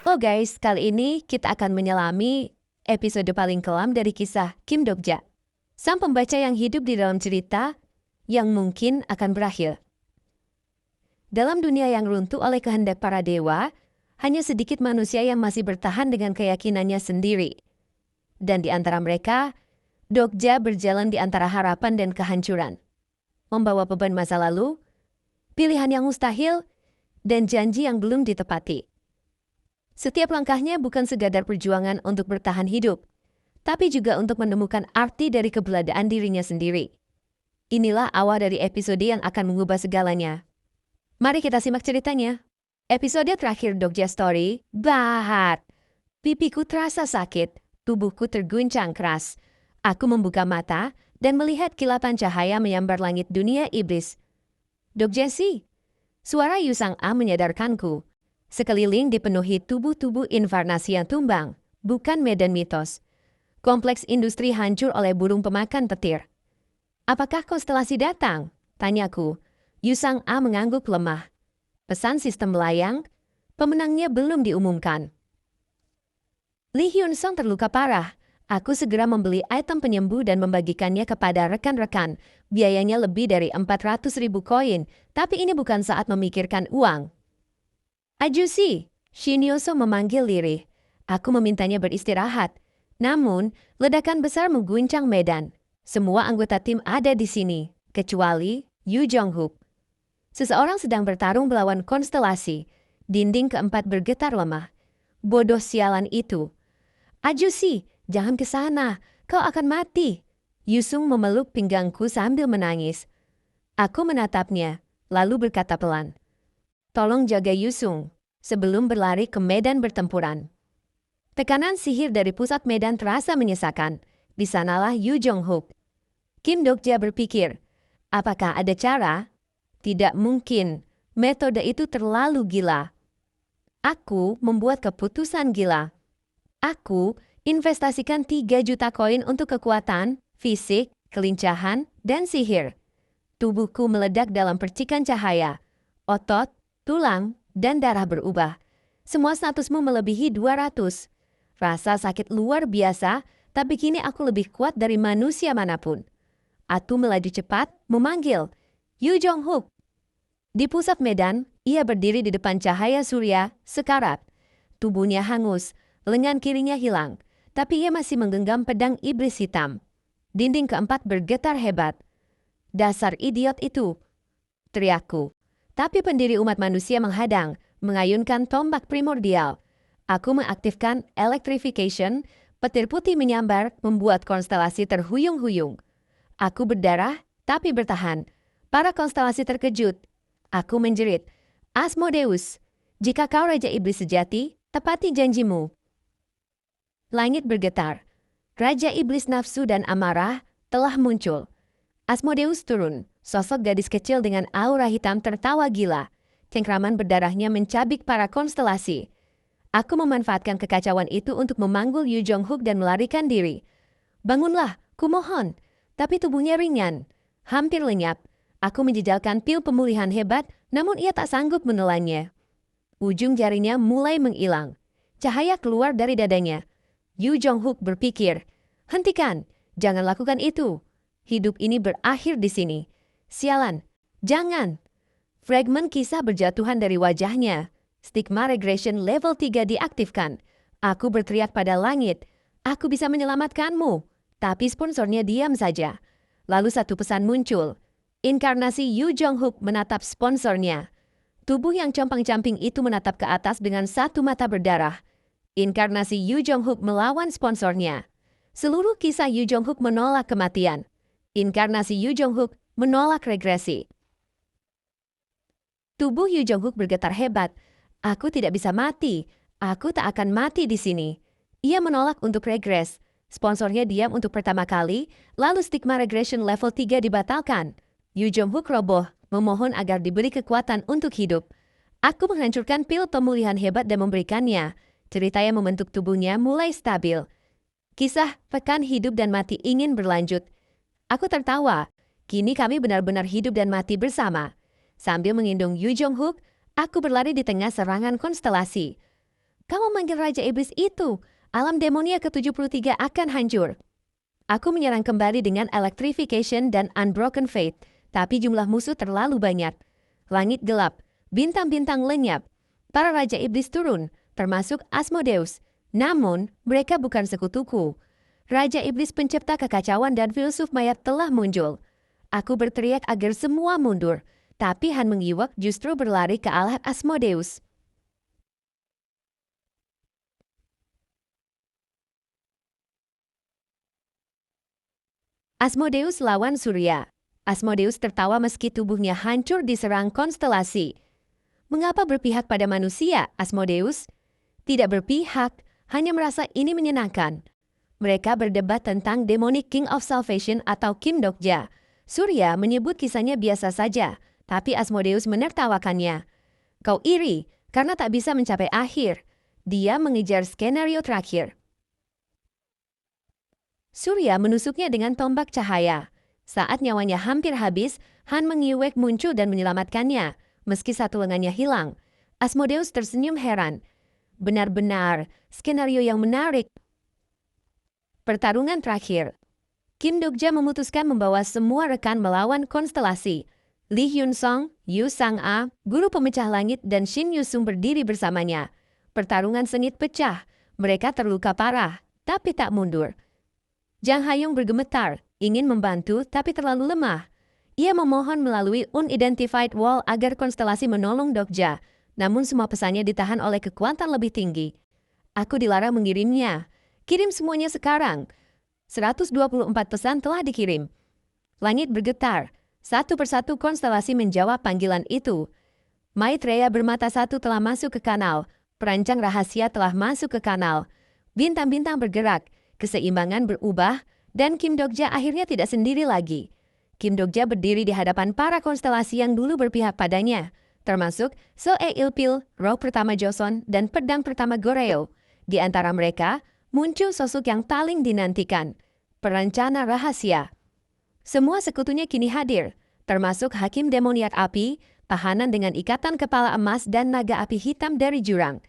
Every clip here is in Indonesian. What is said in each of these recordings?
Oh guys, kali ini kita akan menyelami episode paling kelam dari kisah Kim Dokja. Sang pembaca yang hidup di dalam cerita yang mungkin akan berakhir. Dalam dunia yang runtuh oleh kehendak para dewa, hanya sedikit manusia yang masih bertahan dengan keyakinannya sendiri. Dan di antara mereka, Dokja berjalan di antara harapan dan kehancuran. Membawa beban masa lalu, pilihan yang mustahil, dan janji yang belum ditepati. Setiap langkahnya bukan sekadar perjuangan untuk bertahan hidup, tapi juga untuk menemukan arti dari keberadaan dirinya sendiri. Inilah awal dari episode yang akan mengubah segalanya. Mari kita simak ceritanya. Episode terakhir Dokja Story, Bahat. Pipiku terasa sakit, tubuhku terguncang keras. Aku membuka mata dan melihat kilatan cahaya menyambar langit dunia iblis. Dokja Si, suara Yusang A menyadarkanku. Sekeliling dipenuhi tubuh-tubuh inkarnasi yang tumbang, bukan medan mitos. Kompleks industri hancur oleh burung pemakan petir. Apakah konstelasi datang? Tanyaku. Yusang A mengangguk lemah. Pesan sistem melayang, pemenangnya belum diumumkan. Lee Hyun Song terluka parah. Aku segera membeli item penyembuh dan membagikannya kepada rekan-rekan. Biayanya lebih dari 400.000 koin, tapi ini bukan saat memikirkan uang. Ajusi, Shin Yoso memanggil lirih. Aku memintanya beristirahat. Namun, ledakan besar mengguncang medan. Semua anggota tim ada di sini, kecuali Yu Jong-hook. Seseorang sedang bertarung melawan konstelasi. Dinding keempat bergetar lemah. Bodoh sialan itu. Ajusi, jangan ke sana. Kau akan mati. Yusung memeluk pinggangku sambil menangis. Aku menatapnya, lalu berkata pelan. Tolong jaga Yusung sebelum berlari ke medan bertempuran. Tekanan sihir dari pusat medan terasa menyesakan. Di sanalah Yu Jong-hook. Kim Dokja berpikir, apakah ada cara? Tidak mungkin. Metode itu terlalu gila. Aku membuat keputusan gila. Aku investasikan 3 juta koin untuk kekuatan, fisik, kelincahan, dan sihir. Tubuhku meledak dalam percikan cahaya. Otot, tulang, dan darah berubah. Semua statusmu melebihi 200. Rasa sakit luar biasa, tapi kini aku lebih kuat dari manusia manapun. Aku melaju cepat, memanggil, Yu Jong-hook. Di pusat medan, ia berdiri di depan cahaya surya, sekarat. Tubuhnya hangus, lengan kirinya hilang, tapi ia masih menggenggam pedang iblis hitam. Dinding keempat bergetar hebat. Dasar idiot itu, teriakku. Tapi pendiri umat manusia menghadang, mengayunkan tombak primordial. Aku mengaktifkan electrification, petir putih menyambar, membuat konstelasi terhuyung-huyung. Aku berdarah, tapi bertahan. Para konstelasi terkejut. Aku menjerit, Asmodeus, jika kau Raja Iblis sejati, tepati janjimu. Langit bergetar. Raja Iblis nafsu dan amarah telah muncul. Asmodeus turun. Sosok gadis kecil dengan aura hitam tertawa gila. Cengkraman berdarahnya mencabik para konstelasi. Aku memanfaatkan kekacauan itu untuk memanggul Yu Jong-hook dan melarikan diri. Bangunlah, kumohon. Tapi tubuhnya ringan. Hampir lenyap. Aku menjejalkan pil pemulihan hebat, namun ia tak sanggup menelannya. Ujung jarinya mulai menghilang. Cahaya keluar dari dadanya. Yu Jong-hook berpikir, hentikan, jangan lakukan itu. Hidup ini berakhir di sini. Sialan, jangan. Fragmen kisah berjatuhan dari wajahnya. Stigma regression level 3 diaktifkan. Aku berteriak pada langit, aku bisa menyelamatkanmu. Tapi sponsornya diam saja. Lalu satu pesan muncul. Inkarnasi Yu Jong-hook menatap sponsornya. Tubuh yang compang-camping itu menatap ke atas dengan satu mata berdarah. Inkarnasi Yu Jong-hook melawan sponsornya. Seluruh kisah Yu Jong-hook menolak kematian. Inkarnasi Yu Jong-hook menolak regresi. Tubuh Yu Jong-hook bergetar hebat. Aku tidak bisa mati. Aku tak akan mati di sini. Ia menolak untuk regres. Sponsornya diam untuk pertama kali, lalu stigma regression level 3 dibatalkan. Yu Jong-hook roboh, memohon agar diberi kekuatan untuk hidup. Aku menghancurkan pil pemulihan hebat dan memberikannya. Cerita yang membentuk tubuhnya mulai stabil. Kisah pekan hidup dan mati ingin berlanjut. Aku tertawa. Kini kami benar-benar hidup dan mati bersama. Sambil mengindung Yu Jong-hook, aku berlari di tengah serangan konstelasi. Kamu manggil Raja Iblis itu. Alam demonia ke-73 akan hancur. Aku menyerang kembali dengan Electrification dan Unbroken Faith, tapi jumlah musuh terlalu banyak. Langit gelap, bintang-bintang lenyap. Para Raja Iblis turun, termasuk Asmodeus. Namun, mereka bukan sekutuku. Raja Iblis pencipta kekacauan dan filsuf mayat telah muncul. Aku berteriak agar semua mundur, tapi Han Mengiwak justru berlari ke arah Asmodeus. Asmodeus lawan Surya. Asmodeus tertawa meski tubuhnya hancur diserang konstelasi. Mengapa berpihak pada manusia, Asmodeus? Tidak berpihak, hanya merasa ini menyenangkan. Mereka berdebat tentang Demonic King of Salvation atau Kim Dokja. Surya menyebut kisahnya biasa saja, tapi Asmodeus menertawakannya. Kau iri karena tak bisa mencapai akhir. Dia mengejar skenario terakhir. Surya menusuknya dengan tombak cahaya. Saat nyawanya hampir habis, Han Mengiwek muncul dan menyelamatkannya, meski satu lengannya hilang. Asmodeus tersenyum heran. Benar-benar, skenario yang menarik. Pertarungan terakhir. Kim Dokja memutuskan membawa semua rekan melawan konstelasi. Lee Hyun Song, Yu Sang-a, guru pemecah langit dan Shin Yusung berdiri bersamanya. Pertarungan sengit pecah. Mereka terluka parah, tapi tak mundur. Jang Hayong bergemetar, ingin membantu tapi terlalu lemah. Ia memohon melalui Unidentified Wall agar konstelasi menolong Dokja, namun semua pesannya ditahan oleh kekuatan lebih tinggi. Aku dilarang mengirimnya. Kirim semuanya sekarang. 124 pesan telah dikirim. Langit bergetar. Satu persatu konstelasi menjawab panggilan itu. Maitreya bermata satu telah masuk ke kanal. Perancang rahasia telah masuk ke kanal. Bintang-bintang bergerak. Keseimbangan berubah, dan Kim Dokja akhirnya tidak sendiri lagi. Kim Dokja berdiri di hadapan para konstelasi yang dulu berpihak padanya, termasuk Soe Ilpil, roh pertama Joseon, dan pedang pertama Goreo. Di antara mereka, muncul sosok yang paling dinantikan, perencana rahasia. Semua sekutunya kini hadir, termasuk Hakim Demoniak Api, tahanan dengan ikatan kepala emas dan naga api hitam dari jurang.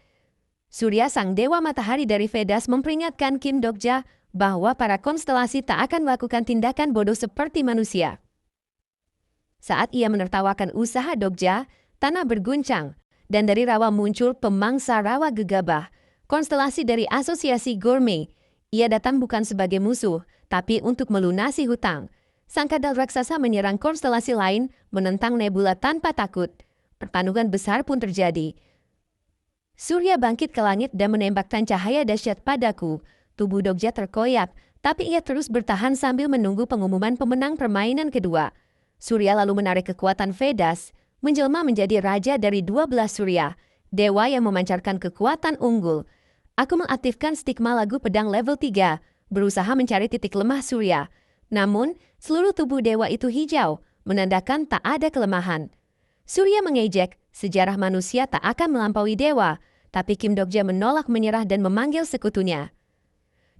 Surya sang dewa matahari dari Vedas memperingatkan Kim Dokja bahwa para konstelasi tak akan melakukan tindakan bodoh seperti manusia. Saat ia menertawakan usaha Dokja, tanah berguncang, dan dari rawa muncul pemangsa rawa gegabah, konstelasi dari asosiasi gourmet. Ia datang bukan sebagai musuh, tapi untuk melunasi hutang. Sang kadal raksasa menyerang konstelasi lain, menentang Nebula tanpa takut. Pertarungan besar pun terjadi. Surya bangkit ke langit dan menembakkan cahaya dahsyat padaku. Tubuh Dokja terkoyak, tapi ia terus bertahan sambil menunggu pengumuman pemenang permainan kedua. Surya lalu menarik kekuatan Vedas, menjelma menjadi raja dari 12 Surya, dewa yang memancarkan kekuatan unggul. Aku mengaktifkan stigma lagu pedang level 3, berusaha mencari titik lemah Surya. Namun, seluruh tubuh dewa itu hijau, menandakan tak ada kelemahan. Surya mengejek, sejarah manusia tak akan melampaui dewa, tapi Kim Dokja menolak menyerah dan memanggil sekutunya.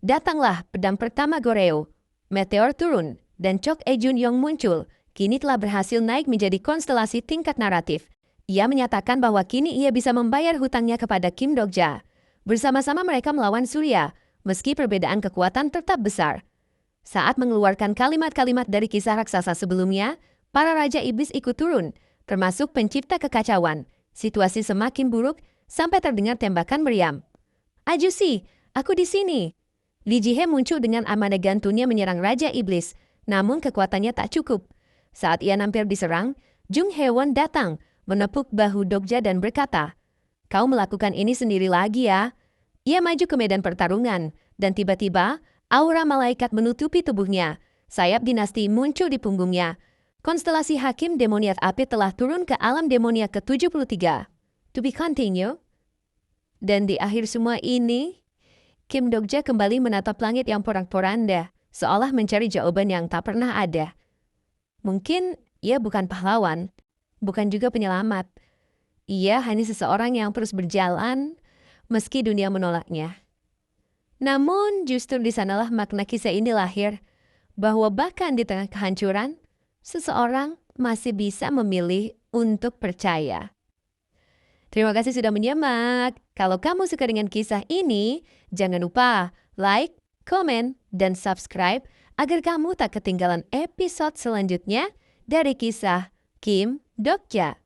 Datanglah pedang pertama Goreo. Meteor turun, dan Chok Ejun Yong muncul. Kini telah berhasil naik menjadi konstelasi tingkat naratif. Ia menyatakan bahwa kini ia bisa membayar hutangnya kepada Kim Dokja. Bersama-sama mereka melawan Surya, meski perbedaan kekuatan tetap besar. Saat mengeluarkan kalimat-kalimat dari kisah raksasa sebelumnya, para Raja Iblis ikut turun, termasuk pencipta kekacauan. Situasi semakin buruk sampai terdengar tembakan meriam. Ajusi, aku di sini. Lee Ji-hye muncul dengan armada gantunnya menyerang Raja Iblis, namun kekuatannya tak cukup. Saat ia hampir diserang, Jung Hae-won datang, menepuk bahu Dokja dan berkata, "Kau melakukan ini sendiri lagi ya." Ia maju ke medan pertarungan, dan tiba-tiba aura malaikat menutupi tubuhnya. Sayap dinasti muncul di punggungnya. Konstelasi Hakim Demoniak Api telah turun ke alam demoniak ke-73. To be continue. Dan di akhir semua ini, Kim Dokja kembali menatap langit yang porak-poranda, seolah mencari jawaban yang tak pernah ada. Mungkin ia bukan pahlawan, bukan juga penyelamat. Ia hanya seseorang yang terus berjalan, meski dunia menolaknya. Namun justru di sanalah makna kisah ini lahir, bahwa bahkan di tengah kehancuran, seseorang masih bisa memilih untuk percaya. Terima kasih sudah menyimak. Kalau kamu suka dengan kisah ini, jangan lupa like, komen, dan subscribe agar kamu tak ketinggalan episode selanjutnya dari kisah Kim Dokja.